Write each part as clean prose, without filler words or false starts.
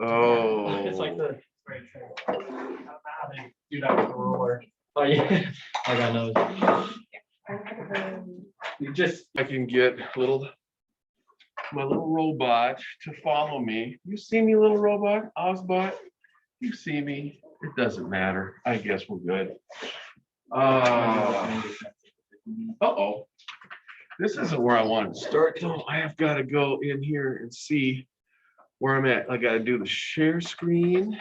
Oh. It's like the how they do that with the roller. Oh yeah, I got nose. You just I can get my little robot to follow me. You see me, little robot, Ozbot? You see me? It doesn't matter. I guess we're good. Uh-oh. This isn't where I wanted to start. No, I have got to go in here and see where I'm at. I got to do the share screen.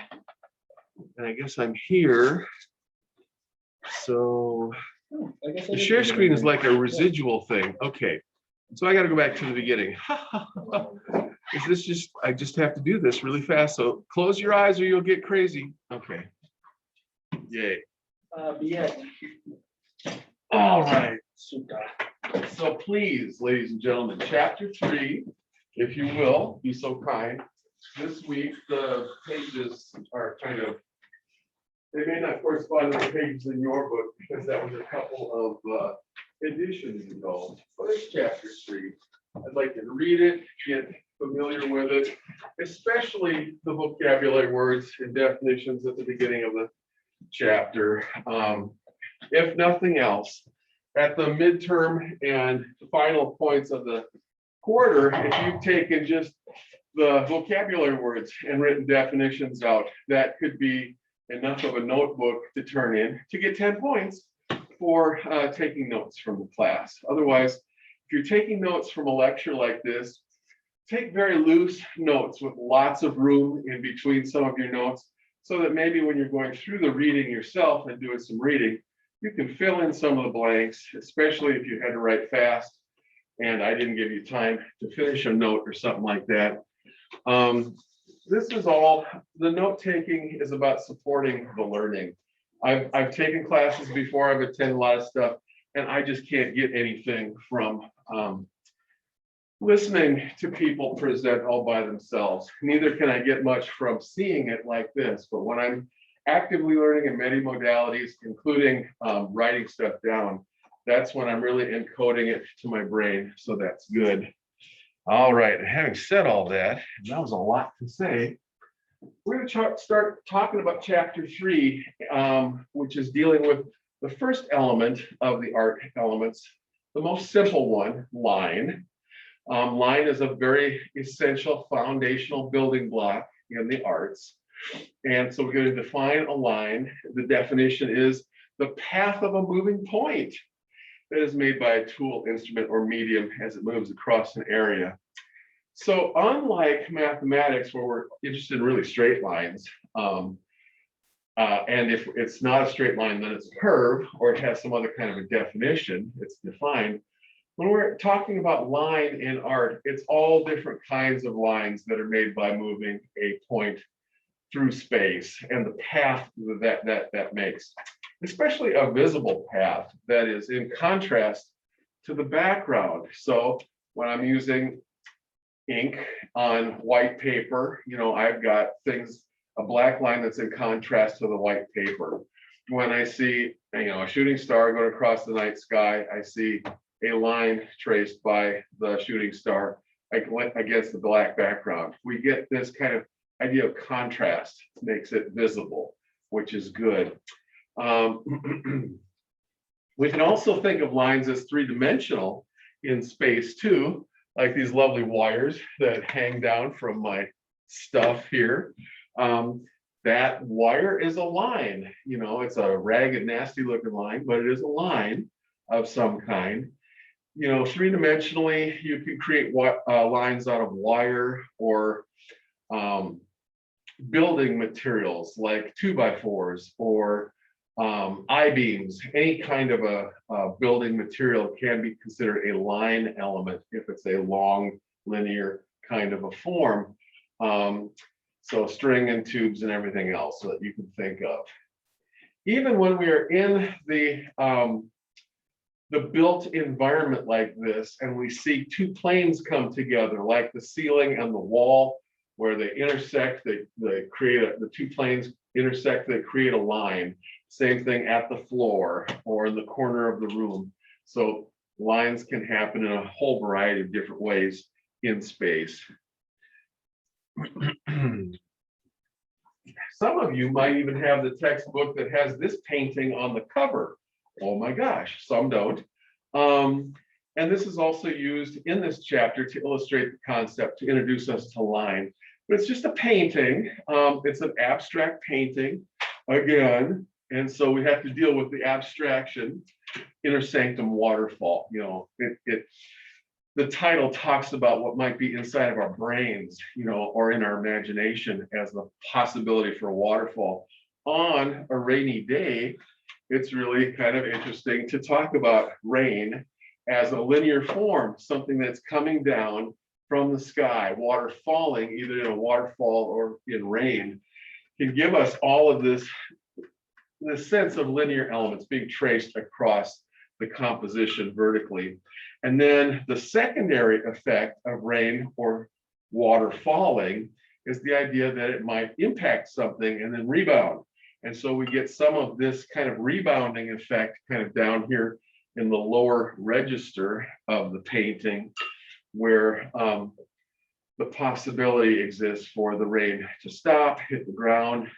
And I guess I'm here. So the share screen is like a residual thing. Okay. So I got to go back to the beginning. Is this just, I just have to do this really fast. So close your eyes or you'll get crazy. Okay. Yay. yeah. All right. So please, ladies and gentlemen, chapter 3, if you will, be so kind. This week, the pages are kind of, they may not correspond to the pages in your book because that was a couple of editions ago. But it's chapter 3. I'd like you to read it, get familiar with it, especially the vocabulary words and definitions at the beginning of the chapter. If nothing else, at the midterm and final points of the quarter, if you've taken just the vocabulary words and written definitions out, that could be enough of a notebook to turn in to get 10 points for taking notes from the class. Otherwise, if you're taking notes from a lecture like this, take very loose notes with lots of room in between some of your notes so that maybe when you're going through the reading yourself and doing some reading, you can fill in some of the blanks, especially if you had to write fast and I didn't give you time to finish a note or something like that. This is all, the note taking is about supporting the learning. I've taken classes before, I've attended a lot of stuff, and I just can't get anything from listening to people present all by themselves. Neither can I get much from seeing it like this, but when I'm actively learning in many modalities, including writing stuff down, that's when I'm really encoding it to my brain, so that's good. All right, having said all that, and that was a lot to say, we're going to start talking about chapter 3, which is dealing with the first element of the art elements, the most simple one, line. Line is a very essential foundational building block in the arts. And so we're going to define a line. The definition is the path of a moving point that is made by a tool, instrument, or medium as it moves across an area. So unlike mathematics, where we're interested in really straight lines, and if it's not a straight line, then it's a curve, or it has some other kind of a definition, it's defined. When we're talking about line in art, it's all different kinds of lines that are made by moving a point through space and the path that makes, especially a visible path that is in contrast to the background. So when I'm using ink on white paper, you know, I've got things, a black line that's in contrast to the white paper. When I see, you know, a shooting star going across the night sky, I see a line traced by the shooting star against the black background. We get this kind of idea of contrast, makes it visible, which is good. We can also think of lines as three-dimensional in space too, like these lovely wires that hang down from my stuff here. That wire is a line, you know, it's a ragged, nasty looking line, but it is a line of some kind. You know, three-dimensionally, you can create lines out of wire or building materials like 2x4s or I-beams. Any kind of a building material can be considered a line element if it's a long linear kind of a form. So string and tubes and everything else that you can think of. Even when we are in the built environment like this, and we see two planes come together, like the ceiling and the wall, where they intersect, they create the two planes intersect, they create a line. Same thing at the floor or in the corner of the room. So lines can happen in a whole variety of different ways in space. some of you might even have the textbook that has this painting on the cover. Oh my gosh, some don't. And this is also used in this chapter to illustrate the concept, to introduce us to line. But it's just a painting. It's an abstract painting again. And so we have to deal with the abstraction. Inner sanctum waterfall. You know, the title talks about what might be inside of our brains, you know, or in our imagination as the possibility for a waterfall. On a rainy day, it's really kind of interesting to talk about rain as a linear form, something that's coming down from the sky, water falling either in a waterfall or in rain, can give us all of this sense of linear elements being traced across the composition vertically. And then the secondary effect of rain or water falling is the idea that it might impact something and then rebound. And so we get some of this kind of rebounding effect kind of down here in the lower register of the painting, where the possibility exists for the rain to stop, hit the ground,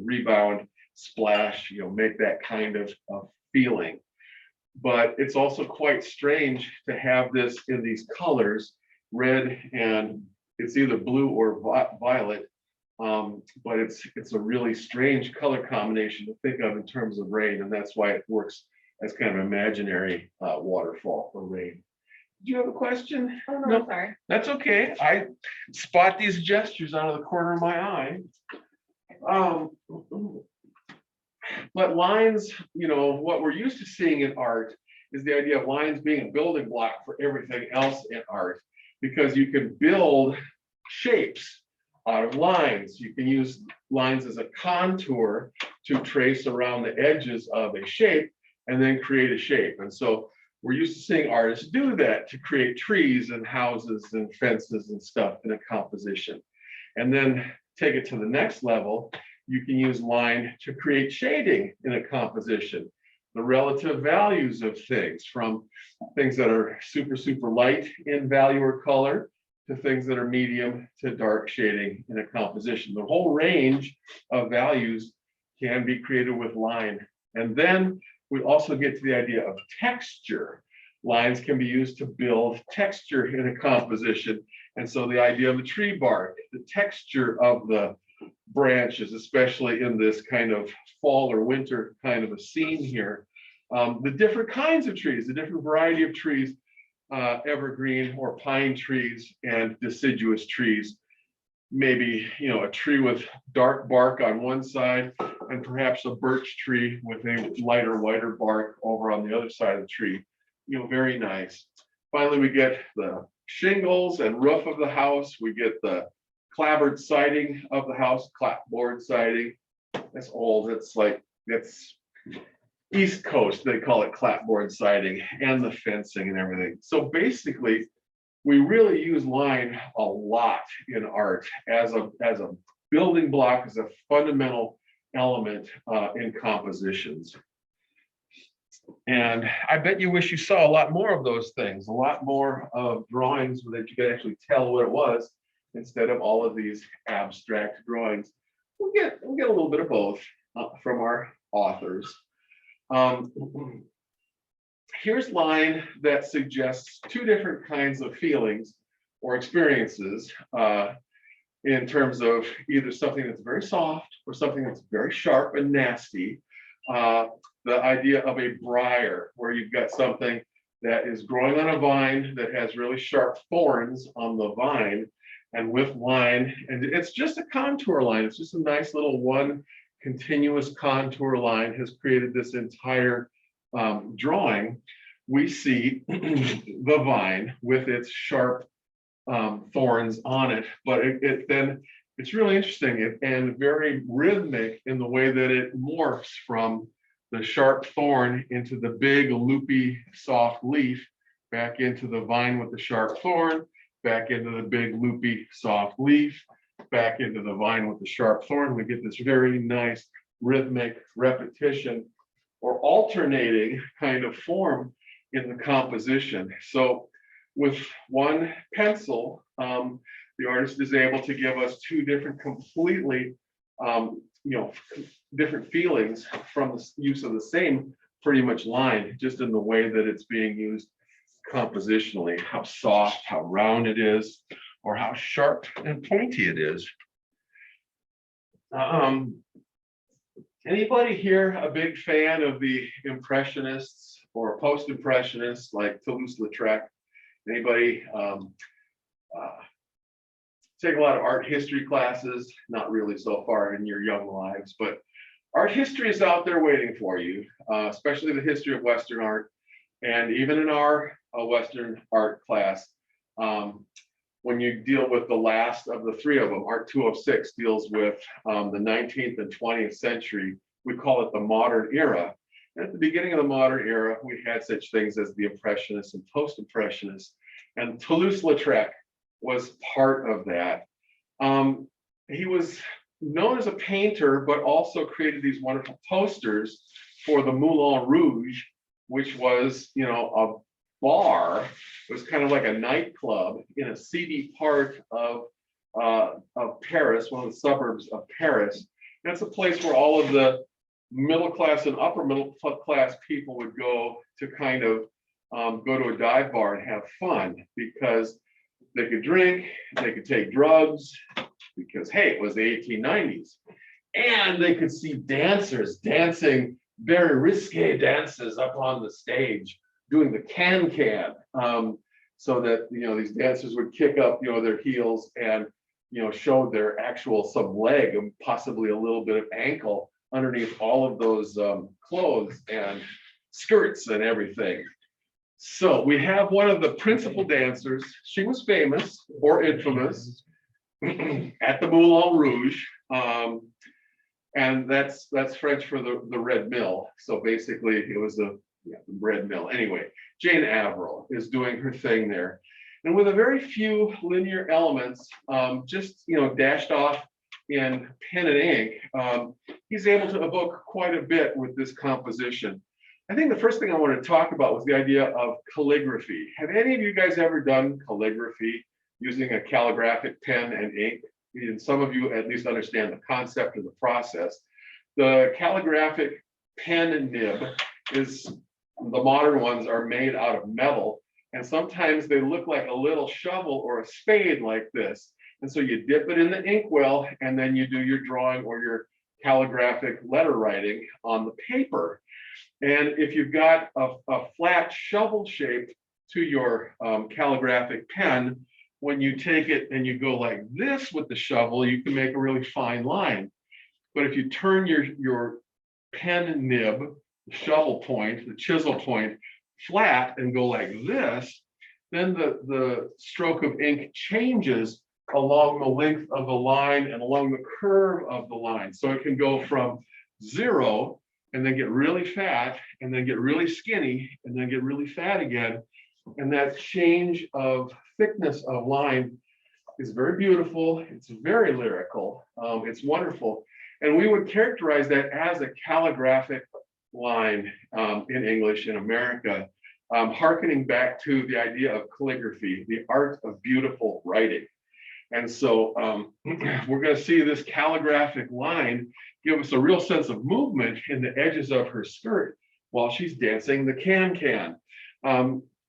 rebound, splash, you know, make that kind of feeling. But it's also quite strange to have this in these colors, red, and it's either blue or violet. But it's a really strange color combination to think of in terms of rain, and that's why it works as kind of imaginary waterfall or rain. Do you have a question? Oh, no, I'm sorry. That's okay. I spot these gestures out of the corner of my eye. But lines, you know, what we're used to seeing in art is the idea of lines being a building block for everything else in art, because you can build shapes out of lines. You can use lines as a contour to trace around the edges of a shape and then create a shape. And so we're used to seeing artists do that to create trees and houses and fences and stuff in a composition. And then take it to the next level. You can use line to create shading in a composition, the relative values of things, from things that are super, super light in value or color to things that are medium to dark shading in a composition. The whole range of values can be created with line. And then we also get to the idea of texture. Lines can be used to build texture in a composition. And so the idea of the tree bark, the texture of the branches, especially in this kind of fall or winter kind of a scene here, the different kinds of trees, the different variety of trees, evergreen or pine trees and deciduous trees, maybe, you know, a tree with dark bark on one side and perhaps a birch tree with a lighter, whiter bark over on the other side of the tree, you know, very nice. Finally, we get the shingles and roof of the house. We get the clapboard siding of the house, clapboard siding. That's old. That's East Coast, they call it clapboard siding, and the fencing and everything. So basically, we really use line a lot in art as a building block, as a fundamental element in compositions. And I bet you wish you saw a lot more of those things, a lot more of drawings that you could actually tell what it was, instead of all of these abstract drawings. We'll get a little bit of both from our authors. Here's line that suggests two different kinds of feelings or experiences in terms of either something that's very soft or something that's very sharp and nasty. The idea of a briar, where you've got something that is growing on a vine that has really sharp thorns on the vine, and with line, and it's just a contour line. It's just a nice little one continuous contour line has created this entire drawing. We see the vine with its sharp thorns on it, but it's really interesting and very rhythmic in the way that it morphs from the sharp thorn into the big loopy soft leaf, back into the vine with the sharp thorn, back into the big loopy soft leaf, back into the vine with the sharp thorn. We get this very nice rhythmic repetition or alternating kind of form in the composition. So with one pencil, the artist is able to give us two different completely different feelings from the use of the same pretty much line, just in the way that it's being used compositionally, how soft, how round it is, or how sharp and pointy it is. Anybody here a big fan of the Impressionists or Post-Impressionists like Toulouse-Lautrec? Anybody take a lot of art history classes? Not really so far in your young lives, but art history is out there waiting for you, especially the history of Western art. And even in our Western art class, when you deal with the last of the three of them, ART115 deals with the 19th and 20th century. We call it the modern era. And at the beginning of the modern era, we had such things as the Impressionists and Post-Impressionists. And Toulouse-Lautrec was part of that. He was known as a painter, but also created these wonderful posters for the Moulin Rouge, which was, a bar. It was kind of like a nightclub in a seedy part of Paris, one of the suburbs of Paris. And it's a place where all of the middle class and upper middle class people would go to kind of go to a dive bar and have fun, because they could drink, they could take drugs, because hey, it was the 1890s, and they could see dancers dancing very risque dances up on the stage, doing the can-can, so that these dancers would kick up their heels and show their actual some leg and possibly a little bit of ankle underneath all of those clothes and skirts and everything. So we have one of the principal dancers. She was famous or infamous at the Moulin Rouge. And that's French for the Red Mill. So basically it was the Red Mill. Anyway, Jane Averill is doing her thing there. And with a very few linear elements, just dashed off in pen and ink, he's able to evoke quite a bit with this composition. I think the first thing I want to talk about was the idea of calligraphy. Have any of you guys ever done calligraphy using a calligraphic pen and ink? And some of you at least understand the concept of the process. The calligraphic pen nib is, the modern ones are made out of metal, and sometimes they look like a little shovel or a spade like this. And so you dip it in the inkwell, and then you do your drawing or your calligraphic letter writing on the paper. And if you've got a flat shovel shape to your calligraphic pen, when you take it and you go like this with the shovel, you can make a really fine line. But if you turn your pen nib, the shovel point, the chisel point, flat and go like this, then the stroke of ink changes along the length of the line and along the curve of the line. So it can go from 0 and then get really fat, and then get really skinny, and then get really fat again. And that change of thickness of line is very beautiful. It's very lyrical. It's wonderful. And we would characterize that as a calligraphic line in English in America, hearkening back to the idea of calligraphy, the art of beautiful writing. And so we're going to see this calligraphic line give us a real sense of movement in the edges of her skirt while she's dancing the can-can.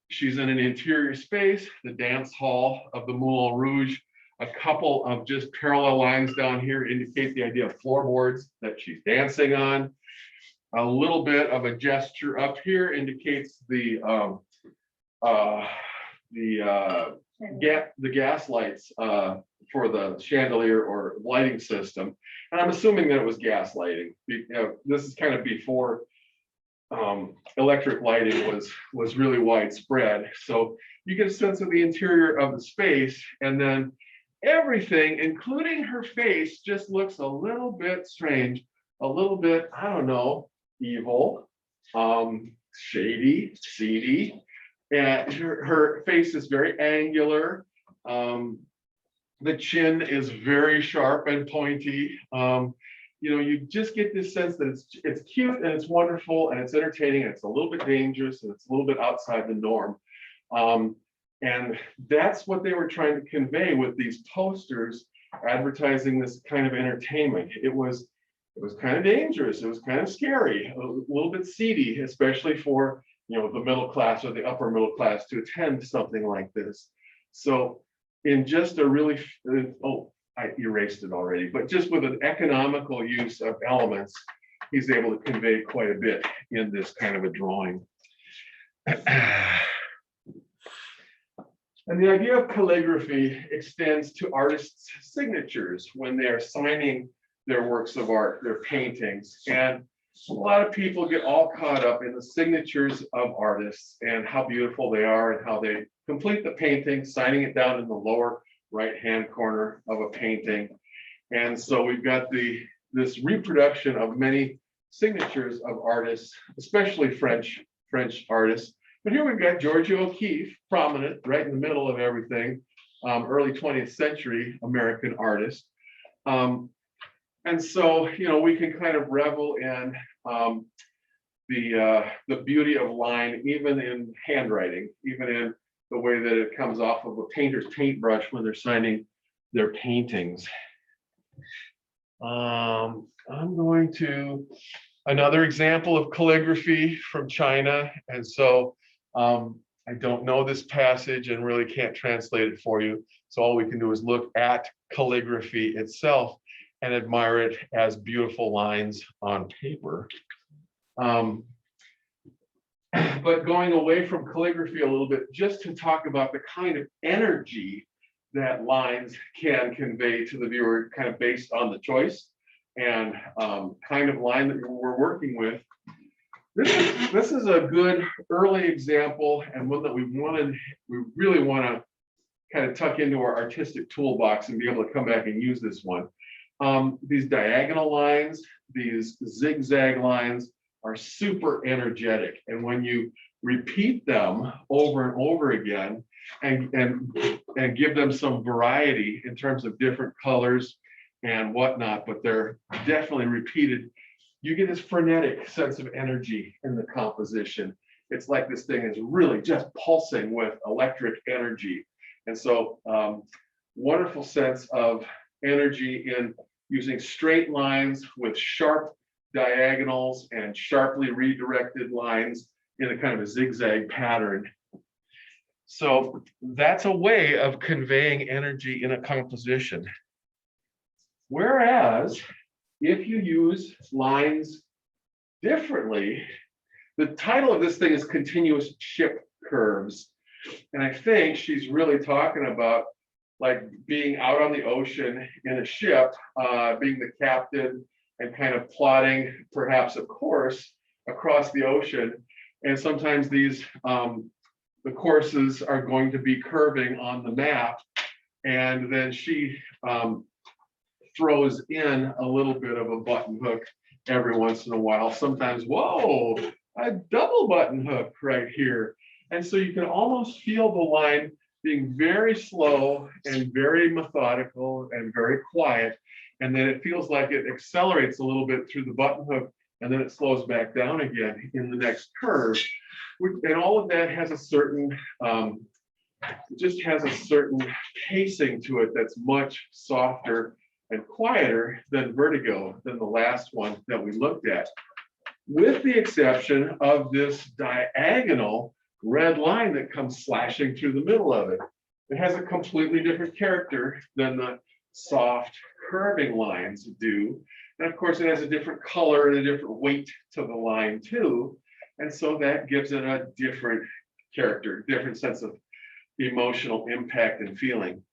She's in an interior space, the dance hall of the Moulin Rouge. A couple of just parallel lines down here indicate the idea of floorboards that she's dancing on. A little bit of a gesture up here indicates the gas lights for the chandelier or lighting system. And I'm assuming that it was gas lighting. This is kind of before electric lighting was really widespread. So you get a sense of the interior of the space, and then everything, including her face, just looks a little bit strange, a little bit, I don't know, evil, shady, seedy. And her face is very angular. The chin is very sharp and pointy. You just get this sense that it's cute and it's wonderful and it's entertaining and it's a little bit dangerous and it's a little bit outside the norm. And that's what they were trying to convey with these posters advertising this kind of entertainment. It was kind of dangerous. It was kind of scary, a little bit seedy, especially for, you know, the middle class or the upper middle class to attend something like this. So in just a really, oh, I erased it already, but just with an economical use of elements, he's able to convey quite a bit in this kind of a drawing. And the idea of calligraphy extends to artists' signatures when they're signing their works of art, their paintings. And a lot of people get all caught up in the signatures of artists and how beautiful they are and how they complete the painting, signing it down in the lower right-hand corner of a painting. And so we've got this reproduction of many signatures of artists, especially French artists. But here we've got Georgia O'Keeffe, prominent, right in the middle of everything, early 20th century American artist. And so, you know, we can kind of revel in the beauty of line, even in handwriting, even in the way that it comes off of a painter's paintbrush when they're signing their paintings. I'm going to another example of calligraphy from China. And so I don't know this passage and really can't translate it for you. So all we can do is look at calligraphy itself and admire it as beautiful lines on paper. But going away from calligraphy a little bit, just to talk about the kind of energy that lines can convey to the viewer, kind of based on the choice and kind of line that we're working with. This is a good early example and one that we really want to kind of tuck into our artistic toolbox and be able to come back and use this one. These diagonal lines, these zigzag lines are super energetic. And when you repeat them over and over again and give them some variety in terms of different colors and whatnot, but they're definitely repeated, you get this frenetic sense of energy in the composition. It's like this thing is really just pulsing with electric energy. And so wonderful sense of energy in using straight lines with sharp diagonals and sharply redirected lines in a kind of a zigzag pattern. So that's a way of conveying energy in a composition. Whereas if you use lines differently, the title of this thing is Continuous Ship Curves. And I think she's really talking about like being out on the ocean in a ship, being the captain and kind of plotting perhaps a course across the ocean. And sometimes these, the courses are going to be curving on the map. And then she throws in a little bit of a button hook every once in a while. Sometimes, whoa, a double button hook right here. And so you can almost feel the line being very slow and very methodical and very quiet. And then it feels like it accelerates a little bit through the button hook, and then it slows back down again in the next curve. And all of that has a certain, just has a certain pacing to it that's much softer and quieter than Vertigo, than the last one that we looked at, with the exception of this diagonal red line that comes slashing through the middle of it. It has a completely different character than the soft curving lines do. And of course, it has a different color and a different weight to the line too. And so that gives it a different character, different sense of emotional impact and feeling.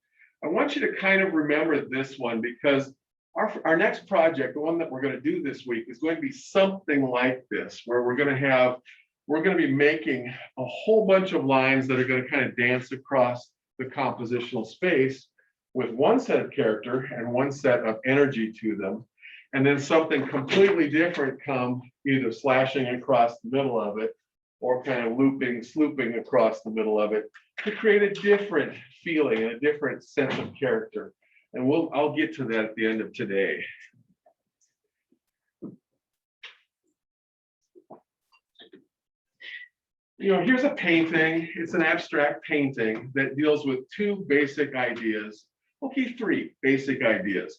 I want you to kind of remember this one, because our next project, the one that we're going to do this week, is going to be something like this, where we're going to be making a whole bunch of lines that are going to kind of dance across the compositional space with one set of character and one set of energy to them. And then something completely different come either slashing across the middle of it or kind of looping, swooping across the middle of it to create a different feeling and a different sense of character. And I'll get to that at the end of today. You know, here's a painting. It's an abstract painting that deals with two basic ideas. Okay, 3 basic ideas.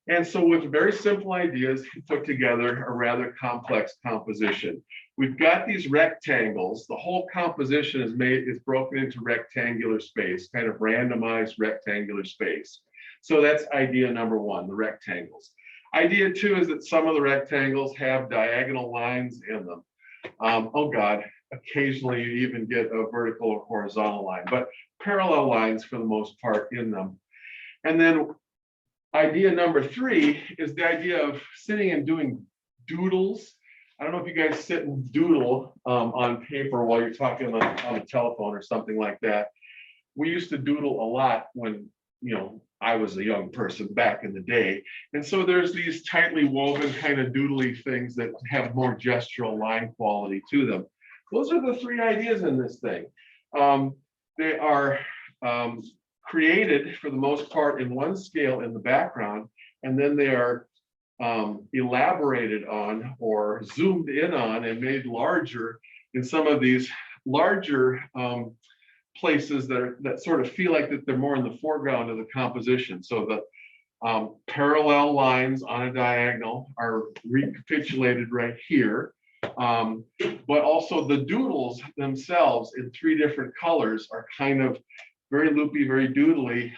And so with very simple ideas, he put together a rather complex composition. We've got these rectangles. The whole composition is broken into rectangular space, kind of randomized rectangular space. So that's idea number 1, the rectangles. Idea 2 is that some of the rectangles have diagonal lines in them. Oh God, occasionally you even get a vertical or horizontal line, but parallel lines for the most part in them. And then idea number 3 is the idea of sitting and doing doodles. I don't know if you guys sit and doodle on paper while you're talking on the telephone or something like that. We used to doodle a lot when, I was a young person back in the day. And so there's these tightly woven kind of doodly things that have more gestural line quality to them. Those are the 3 ideas in this thing. They are created for the most part in one scale in the background, and then they are elaborated on or zoomed in on and made larger in some of these larger places that sort of feel like that they're more in the foreground of the composition. So the parallel lines on a diagonal are recapitulated right here. But also the doodles themselves in 3 different colors are kind of very loopy, very doodly,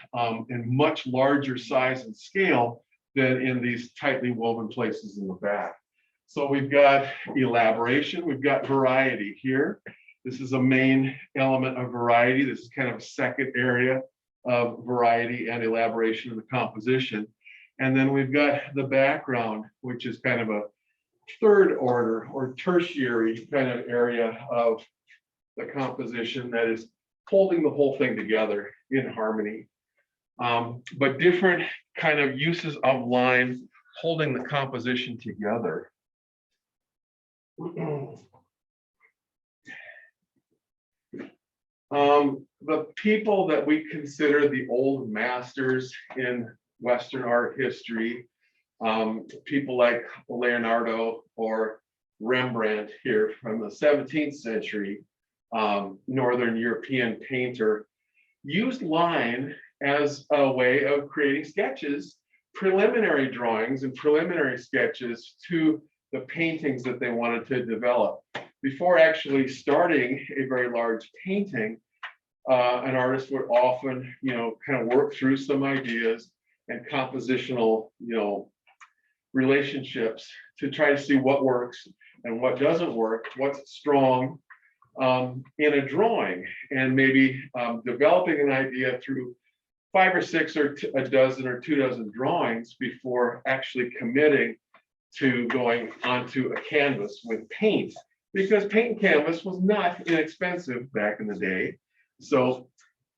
in much larger size and scale than in these tightly woven places in the back. So we've got elaboration, we've got variety here. This is a main element of variety. This is kind of a second area of variety and elaboration in the composition. And then we've got the background, which is kind of a third order or tertiary kind of area of the composition that is holding the whole thing together in harmony. But different kind of uses of lines holding the composition together. The people that we consider the old masters in Western art history, people like Leonardo or Rembrandt here from the 17th century, Northern European painter, used line as a way of creating sketches, preliminary drawings and preliminary sketches to the paintings that they wanted to develop. Before actually starting a very large painting, an artist would often, kind of work through some ideas and compositional, relationships to try to see what works and what doesn't work, what's strong in a drawing, and maybe developing an idea through 5 or 6 or a dozen or 2 dozen drawings before actually committing to going onto a canvas with paint, because paint and canvas was not inexpensive back in the day. So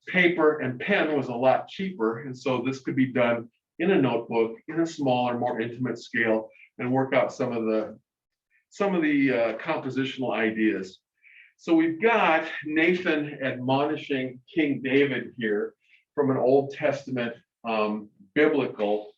paper and pen was a lot cheaper, and so this could be done in a notebook in a smaller, more intimate scale, and work out some of the compositional ideas. So we've got Nathan admonishing King David here from an Old Testament biblical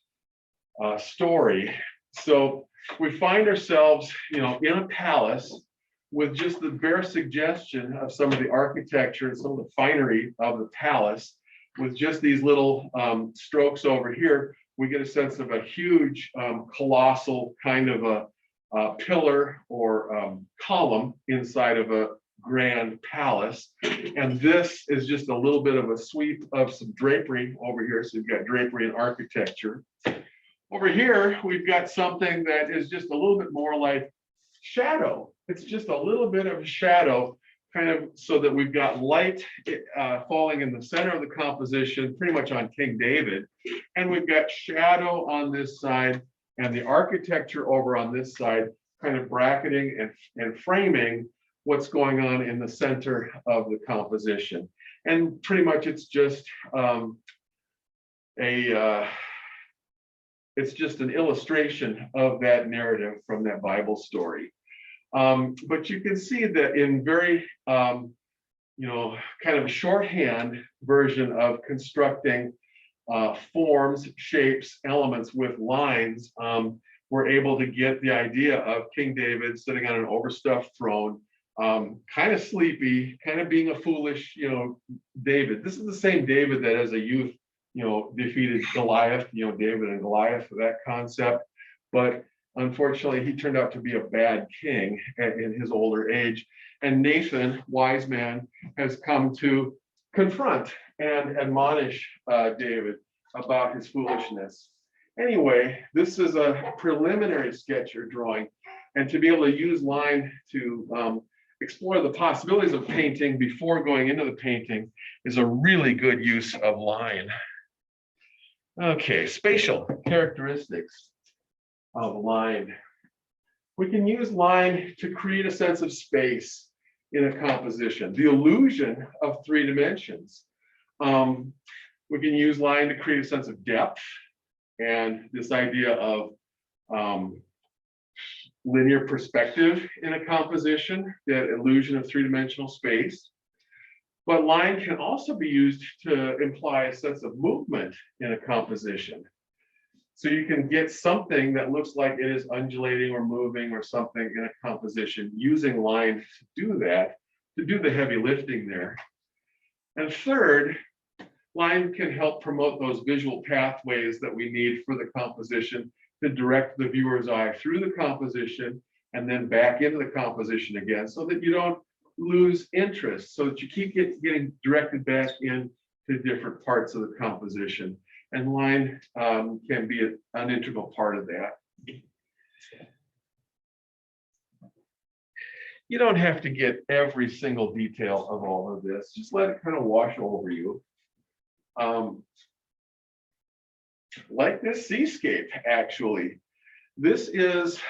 story. So we find ourselves, in a palace with just the bare suggestion of some of the architecture and some of the finery of the palace. With just these little strokes over here, we get a sense of a huge, colossal kind of a pillar or column inside of a grand palace. And this is just a little bit of a sweep of some drapery over here. So you've got drapery and architecture. Over here, we've got something that is just a little bit more like shadow. It's just a little bit of shadow, kind of, so that we've got light falling in the center of the composition, pretty much on King David. And we've got shadow on this side and the architecture over on this side, kind of bracketing and framing what's going on in the center of the composition. And pretty much it's just it's just an illustration of that narrative from that Bible story. But you can see that in very, kind of a shorthand version of constructing forms, shapes, elements with lines, we're able to get the idea of King David sitting on an overstuffed throne, kind of sleepy, kind of being a foolish, David. This is the same David that as a youth defeated Goliath, David and Goliath, that concept. But unfortunately, he turned out to be a bad king in his older age. And Nathan, wise man, has come to confront and admonish David about his foolishness. Anyway, this is a preliminary sketch or drawing, and to be able to use line to explore the possibilities of painting before going into the painting is a really good use of line. Okay, spatial characteristics of line. We can use line to create a sense of space in a composition, the illusion of 3 dimensions. We can use line to create a sense of depth and this idea of linear perspective in a composition, that illusion of 3-dimensional space. But line can also be used to imply a sense of movement in a composition. So you can get something that looks like it is undulating or moving or something in a composition using line to do that, to do the heavy lifting there. And third, line can help promote those visual pathways that we need for the composition to direct the viewer's eye through the composition and then back into the composition again, so that you don't lose interest, so that you keep getting directed back into different parts of the composition. And line can be an integral part of that. You don't have to get every single detail of all of this. Just let it kind of wash over you. Like this seascape, actually. This is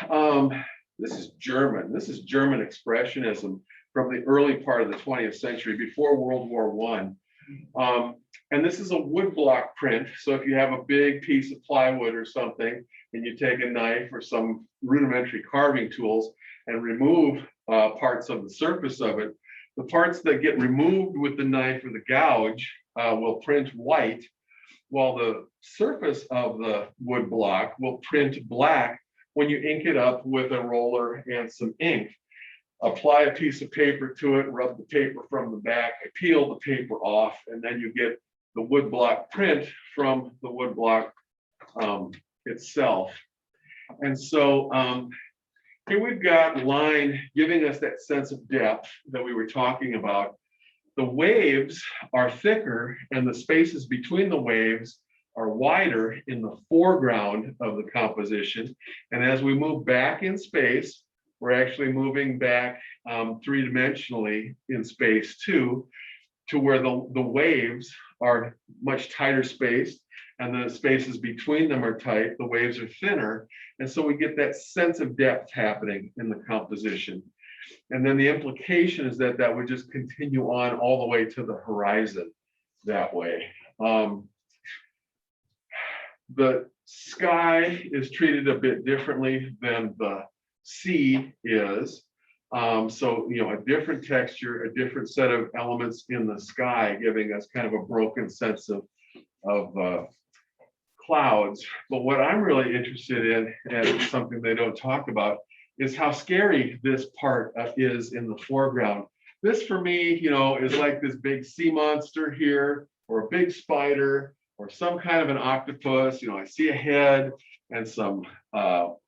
German. This is German Expressionism from the early part of the 20th century, before World War I. And this is a woodblock print. So if you have a big piece of plywood or something, and you take a knife or some rudimentary carving tools and remove parts of the surface of it, the parts that get removed with the knife or the gouge will print white, while the surface of the wood block will print black when you ink it up with a roller and some ink. Apply a piece of paper to it, rub the paper from the back, peel the paper off, and then you get the wood block print from the wood block itself. And so here we've got line giving us that sense of depth that we were talking about. The waves are thicker and the spaces between the waves are wider in the foreground of the composition. And as we move back in space, we're actually moving back 3-dimensionally in space too, to where the waves are much tighter spaced and the spaces between them are tight, the waves are thinner. And so we get that sense of depth happening in the composition. And then the implication is that that would just continue on all the way to the horizon that way. The sky is treated a bit differently than the sea is. So, a different texture, a different set of elements in the sky, giving us kind of a broken sense of clouds. But what I'm really interested in, and something they don't talk about, is how scary this part is in the foreground. This for me, is like this big sea monster here, or a big spider, or some kind of an octopus. I see a head and some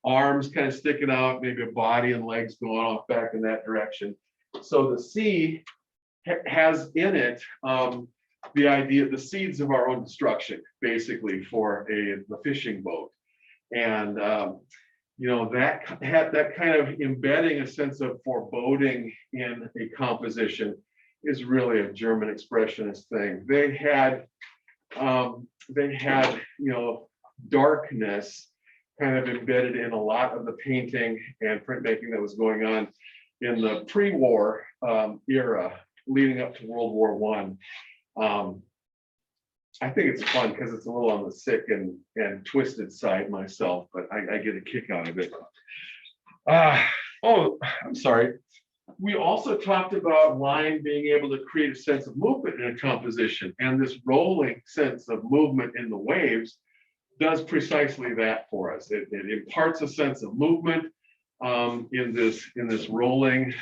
arms kind of sticking out, maybe a body and legs going off back in that direction. So the sea has in it the idea, the seeds of our own destruction, basically, for the fishing boat. And that kind of embedding a sense of foreboding in a composition is really a German Expressionist thing. They had darkness kind of embedded in a lot of the painting and printmaking that was going on in the pre-war era leading up to World War I. I think it's fun because it's a little on the sick and twisted side myself, but I get a kick out of it. I'm sorry. We also talked about line being able to create a sense of movement in a composition, and this rolling sense of movement in the waves does precisely that for us. It imparts a sense of movement in this rolling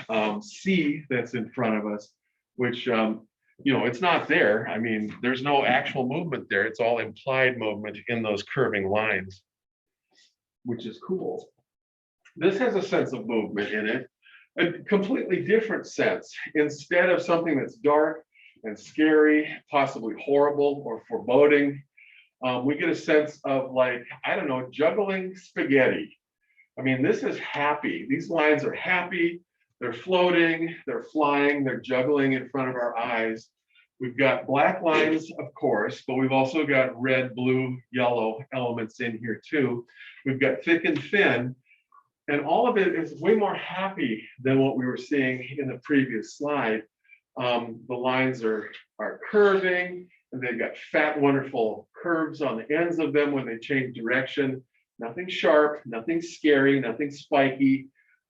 sea that's in front of us, which you know, it's not there. I mean, there's no actual movement there. It's all implied movement in those curving lines, which is cool. This has a sense of movement in it, a completely different sense. Instead of something that's dark and scary, possibly horrible or foreboding, we get a sense of, like, I don't know, juggling spaghetti. I mean, this is happy. These lines are happy. They're floating, they're flying, they're juggling in front of our eyes. We've got black lines, of course, but we've also got red, blue, yellow elements in here too. We've got thick and thin, and all of it is way more happy than what we were seeing in the previous slide. The lines are curving, and they've got fat, wonderful curves on the ends of them when they change direction. Nothing sharp, nothing scary, nothing spiky,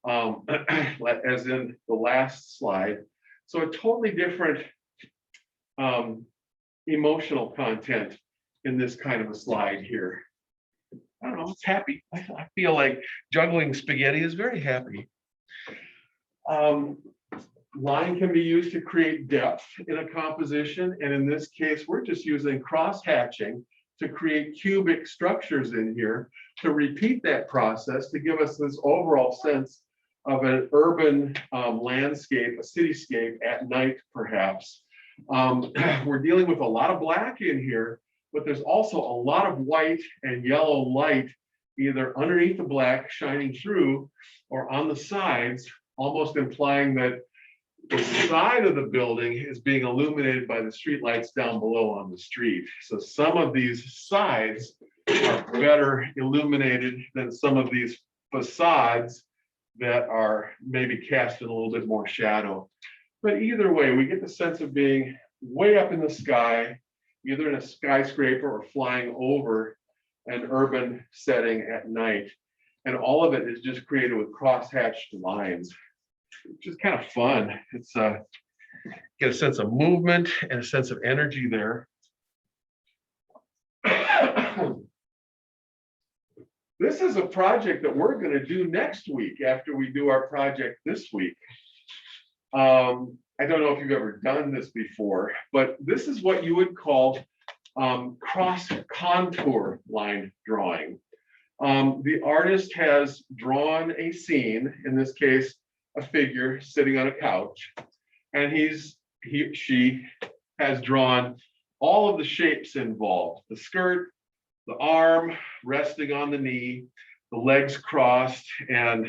as in the last slide. So a totally different emotional content in this kind of a slide here. I don't know, it's happy. I feel like juggling spaghetti is very happy. Line can be used to create depth in a composition, and in this case, we're just using cross-hatching to create cubic structures in here to repeat that process to give us this overall sense of an urban landscape, a cityscape at night, perhaps. We're dealing with a lot of black in here, but there's also a lot of white and yellow light, either underneath the black shining through or on the sides, almost implying that the side of the building is being illuminated by the street lights down below on the street. So some of these sides are better illuminated than some of these facades that are maybe cast in a little bit more shadow. But either way, we get the sense of being way up in the sky, either in a skyscraper or flying over an urban setting at night. And all of it is just created with cross-hatched lines, which is kind of fun. It's get a sense of movement and a sense of energy there. This is a project that we're going to do next week after we do our project this week. I don't know if you've ever done this before, but this is what you would call cross contour line drawing. The artist has drawn a scene, in this case, a figure sitting on a couch, and she has drawn all of the shapes involved: the skirt, the arm resting on the knee, the legs crossed, and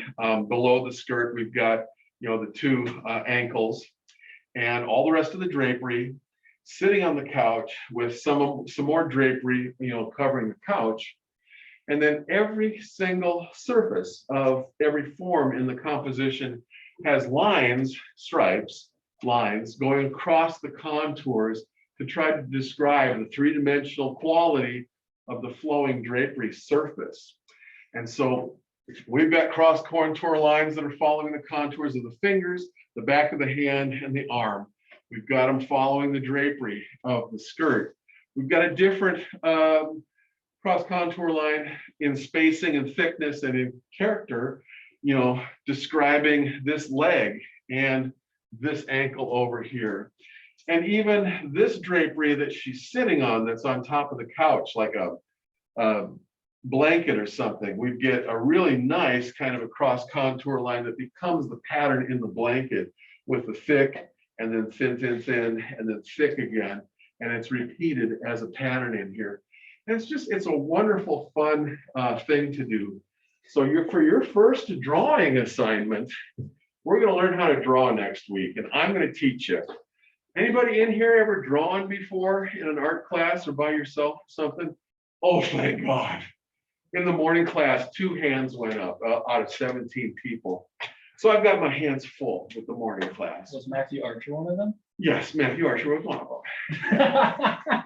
below the skirt we've got, you know, the two ankles, and all the rest of the drapery, sitting on the couch with some more drapery, you know, covering the couch. And then every single surface of every form in the composition has lines, stripes, lines going across the contours to try to describe the three-dimensional quality of the flowing drapery surface. And so we've got cross contour lines that are following the contours of the fingers, the back of the hand, and the arm. We've got them following the drapery of the skirt. We've got a different cross contour line in spacing and thickness and in character, you know, describing this leg and this ankle over here. And even this drapery that she's sitting on, that's on top of the couch, like a blanket or something, we get a really nice kind of a cross contour line that becomes the pattern in the blanket, with the thick and then thin, thin, thin, and then thick again. And it's repeated as a pattern in here. And it's a wonderful, fun thing to do. So for your first drawing assignment, we're going to learn how to draw next week, and I'm going to teach you. Anybody in here ever drawn before in an art class or by yourself or something? Oh, thank God. In the morning class, 2 hands went up out of 17 people. So I've got my hands full with the morning class. Was Matthew Archer one of them? Yes, Matthew Archer was one of them.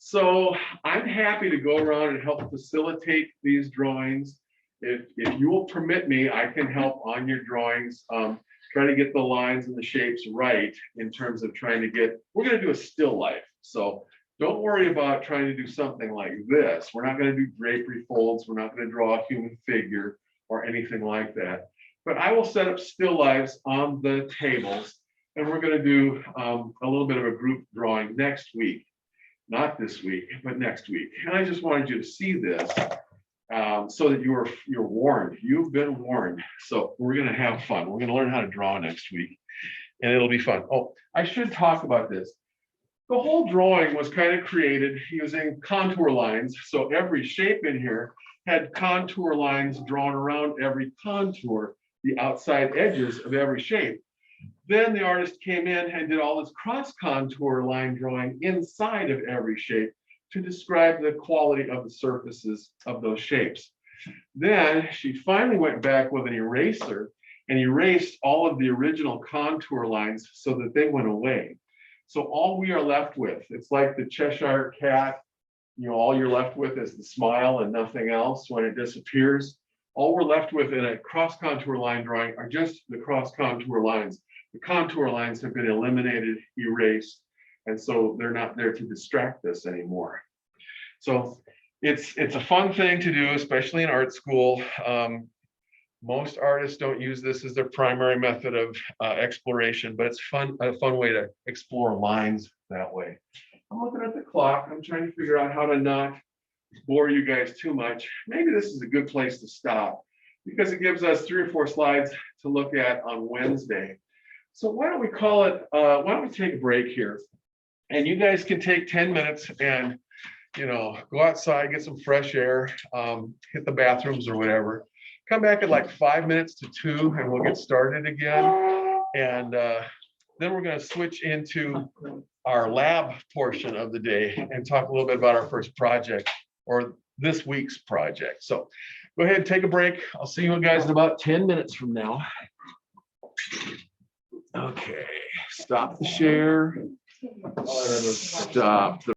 So I'm happy to go around and help facilitate these drawings. If you will permit me, I can help on your drawings, try to get the lines and the shapes right in terms of trying to get, we're going to do a still life. So don't worry about trying to do something like this. We're not going to do drapery folds. We're not going to draw a human figure or anything like that. But I will set up still lifes on the tables And we're going to do a little bit of a group drawing next week. Not this week, but next week. And I just wanted you to see this so that you're warned. You've been warned. So we're going to have fun. We're going to learn how to draw next week, and it'll be fun. Oh, I should talk about this. The whole drawing was kind of created using contour lines. So every shape in here had contour lines drawn around every contour, the outside edges of every shape. Then the artist came in and did all this cross contour line drawing inside of every shape to describe the quality of the surfaces of those shapes. Then she finally went back with an eraser and erased all of the original contour lines so that they went away. So all we are left with, it's like the Cheshire cat, all you're left with is the smile and nothing else when it disappears. All we're left with in a cross contour line drawing are just the cross contour lines. The contour lines have been eliminated, erased, and so they're not there to distract us anymore. So it's a fun thing to do, especially in art school. Most artists don't use this as their primary method of exploration, but it's a fun way to explore lines that way. I'm looking at the clock. I'm trying to figure out how to not bore you guys too much. Maybe this is a good place to stop because it gives us 3 or 4 slides to look at on Wednesday. So why don't we call it, why don't we take a break here? And you guys can take 10 minutes and, go outside, get some fresh air, hit the bathrooms or whatever. Come back at like 5 minutes to 2 and we'll get started again. And then we're going to switch into our lab portion of the day and talk a little bit about our first project or this week's project. So go ahead and take a break. I'll see you guys in about 10 minutes from now. Okay, stop the share. Stop the